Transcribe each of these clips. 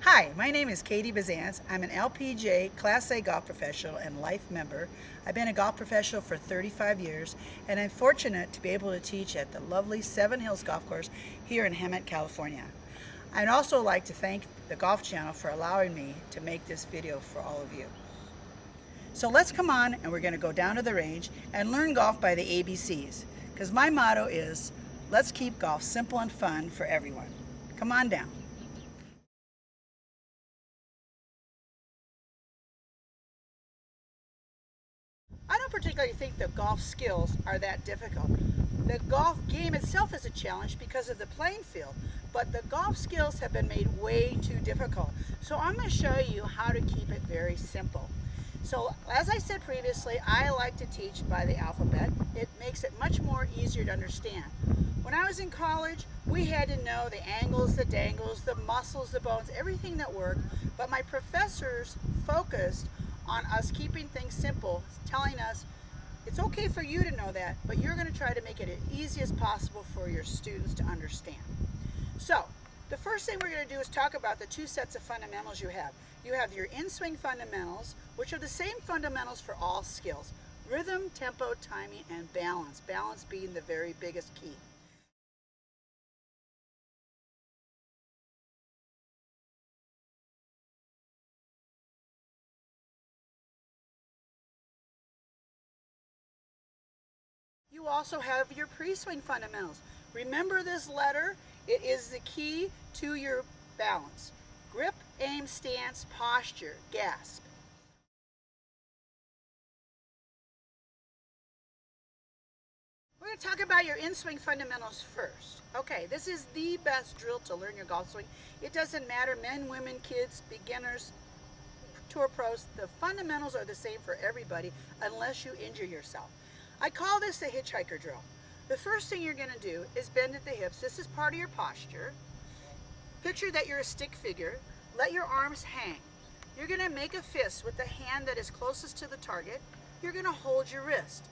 Hi, my name is Kati Biszantz. I'm an LPGA Class A golf professional and life member. I've been a golf professional for 35 years, and I'm fortunate to be able to teach at the lovely Seven Hills Golf Course here in Hemet, California. I'd also like to thank the Golf Channel for allowing me to make this video for all of you. So let's come on and we're going to go down to the range and learn golf by the ABCs, because my motto is, let's keep golf simple and fun for everyone. Come on down. I don't particularly think the golf skills are that difficult. The golf game itself is a challenge because of the playing field, but the golf skills have been made way too difficult. So I'm going to show you how to keep it very simple. So as I said previously, I like to teach by the alphabet. It makes it much more easier to understand. When I was in college, we had to know the angles, the dangles, the muscles, the bones, everything that worked, but my professors focused on us keeping things simple, telling us it's okay for you to know that, but you're going to try to make it as easy as possible for your students to understand. So the first thing we're going to do is talk about the two sets of fundamentals you have. You have your in-swing fundamentals, which are the same fundamentals for all skills: rhythm, tempo, timing, and balance. Balance being the very biggest key. You also have your pre-swing fundamentals. Remember this letter, it is the key to your balance. Grip, aim, stance, posture, gasp. We're going to talk about your in-swing fundamentals first. Okay, this is the best drill to learn your golf swing. It doesn't matter, men, women, kids, beginners, tour pros, the fundamentals are the same for everybody unless you injure yourself. I call this the hitchhiker drill. The first thing you're going to do is bend at the hips. This is part of your posture. Picture that you're a stick figure. Let your arms hang. You're going to make a fist with the hand that is closest to the target. You're going to hold your wrist.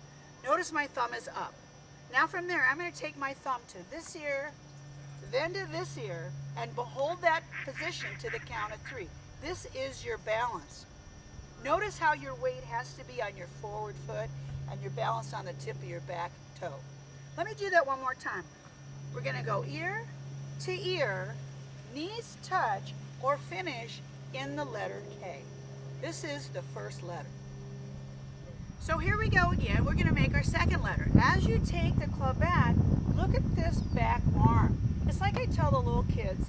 Notice my thumb is up. Now from there, I'm going to take my thumb to this ear, then to this ear, and hold that position to the count of 3. This is your balance. Notice how your weight has to be on your forward foot and your balance on the tip of your back toe. Let me do that one more time. We're going to go ear to ear, knees touch, or finish in the letter K. This is the first letter. So here we go again. We're going to make our second letter. As you take the club back, look at this back arm. It's like I tell the little kids,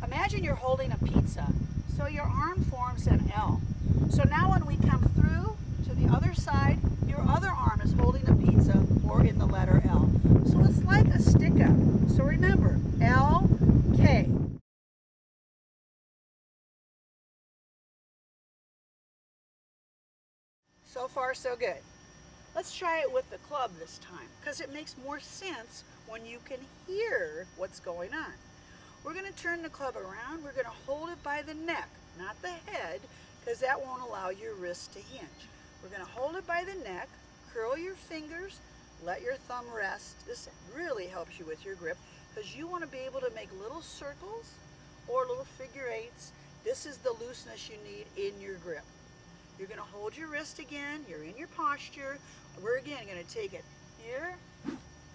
imagine you're holding a pizza. So your arm forms an L. So now when we come through to the other side, your other arm is holding a pizza or in the letter L. So it's like a stick up. So remember, L, K. So far, so good. Let's try it with the club this time, because it makes more sense when you can hear what's going on. We're going to turn the club around. We're going to hold it by the neck, not the head, because that won't allow your wrist to hinge. We're going to hold it by the neck, curl your fingers, let your thumb rest. This really helps you with your grip, because you want to be able to make little circles or little figure eights. This is the looseness you need in your grip. You're going to hold your wrist again. You're in your posture. We're again going to take it ear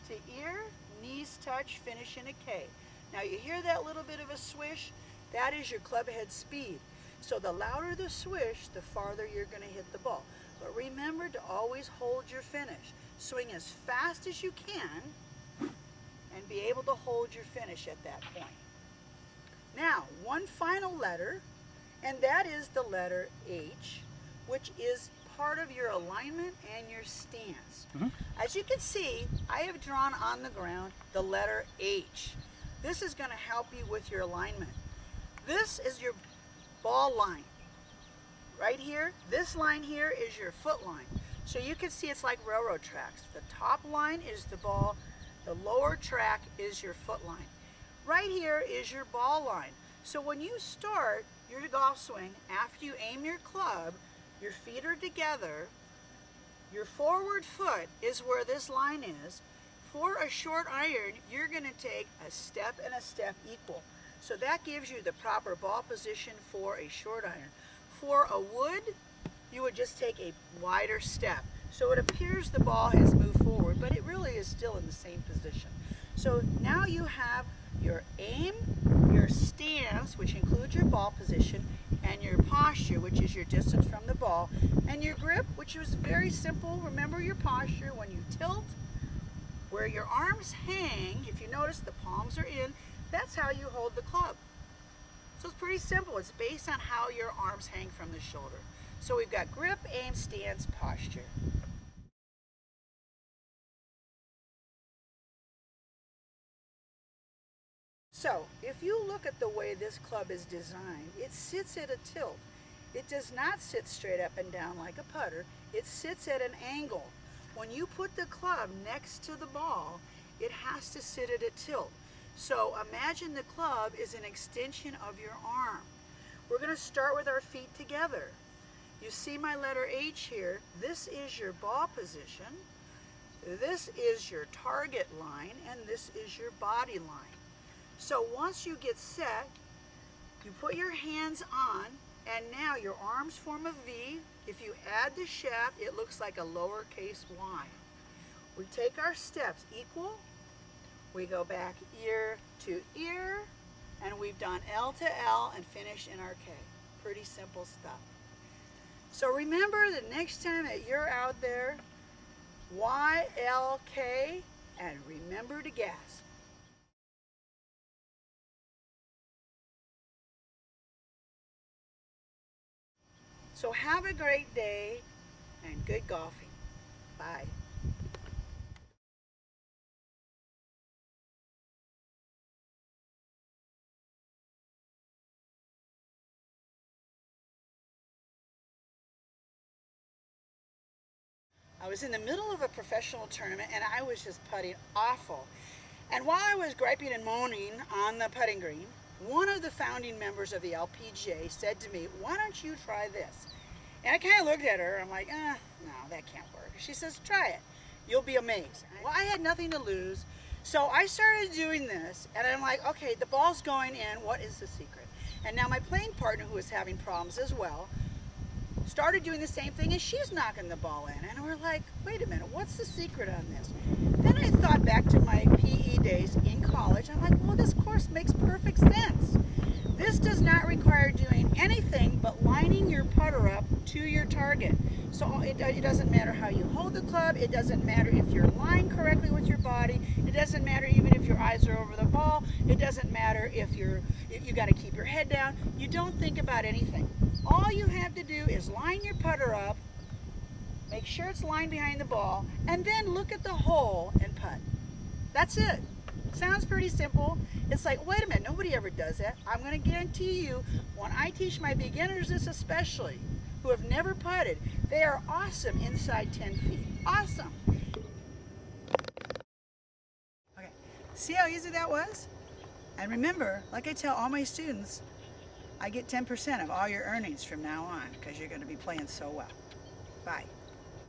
to ear, knees touch, finish in a K. Now you hear that little bit of a swish? That is your club head speed. So the louder the swish, the farther you're going to hit the ball. But remember to always hold your finish. Swing as fast as you can and be able to hold your finish at that point. Now, one final letter, and that is the letter H, which is part of your alignment and your stance. As you can see, I have drawn on the ground the letter H. This is going to help you with your alignment. This is your ball line. Right here, this line here is your foot line. So you can see it's like railroad tracks. The top line is the ball, the lower track is your foot line. Right here is your ball line. So when you start your golf swing, after you aim your club, your feet are together, your forward foot is where this line is. For a short iron, you're going to take a step and a step equal. So that gives you the proper ball position for a short iron. For a wood, you would just take a wider step. So it appears the ball has moved forward, but it really is still in the same position. So now you have your aim, your stance, which includes your ball position, and your posture, which is your distance from the ball, and your grip, which is very simple. Remember your posture when you tilt, where your arms hang. If you notice, the palms are in. That's how you hold the club. So it's pretty simple. It's based on how your arms hang from the shoulder. So we've got grip, aim, stance, posture. So if you look at the way this club is designed, it sits at a tilt. It does not sit straight up and down like a putter. It sits at an angle. When you put the club next to the ball, it has to sit at a tilt. So imagine the club is an extension of your arm. We're going to start with our feet together. You see my letter H here. This is your ball position. This is your target line, and this is your body line. So once you get set, you put your hands on, and now your arms form a V. If you add the shaft, it looks like a lowercase y. We take our steps equal. We go back ear to ear, and we've done L to L and finished in our K. Pretty simple stuff. So remember the next time that you're out there, Y, L, K, and remember to gasp. So have a great day and good golfing. Bye. I was in the middle of a professional tournament and I was just putting awful. And while I was griping and moaning on the putting green, one of the founding members of the LPGA said to me, "Why don't you try this?" And I kind of looked at her. I'm like, no, that can't work. She says, "Try it. You'll be amazed." Well, I had nothing to lose. So I started doing this, and I'm like, okay, the ball's going in. What is the secret? And now my playing partner, who was having problems as well, started doing the same thing, and she's knocking the ball in. And we're like, wait a minute, what's the secret on this? Then I thought back to my PE days in college. I'm like, well, this course makes perfect sense. This does not require doing anything but lining your putter up to your target. So it doesn't matter how you hold the club. It doesn't matter if you're lying correctly with your body. It doesn't matter even if your eyes are over the ball. It doesn't matter if you got to keep your head down. You don't think about anything. All you have to do is line your putter up, make sure it's lined behind the ball, and then look at the hole and putt. That's it. Sounds pretty simple. It's like, wait a minute, nobody ever does that. I'm going to guarantee you, when I teach my beginners this especially, who have never putted, they are awesome inside 10 feet. Awesome. Okay, see how easy that was? And remember, like I tell all my students, I get 10% of all your earnings from now on because you're going to be playing so well. Bye.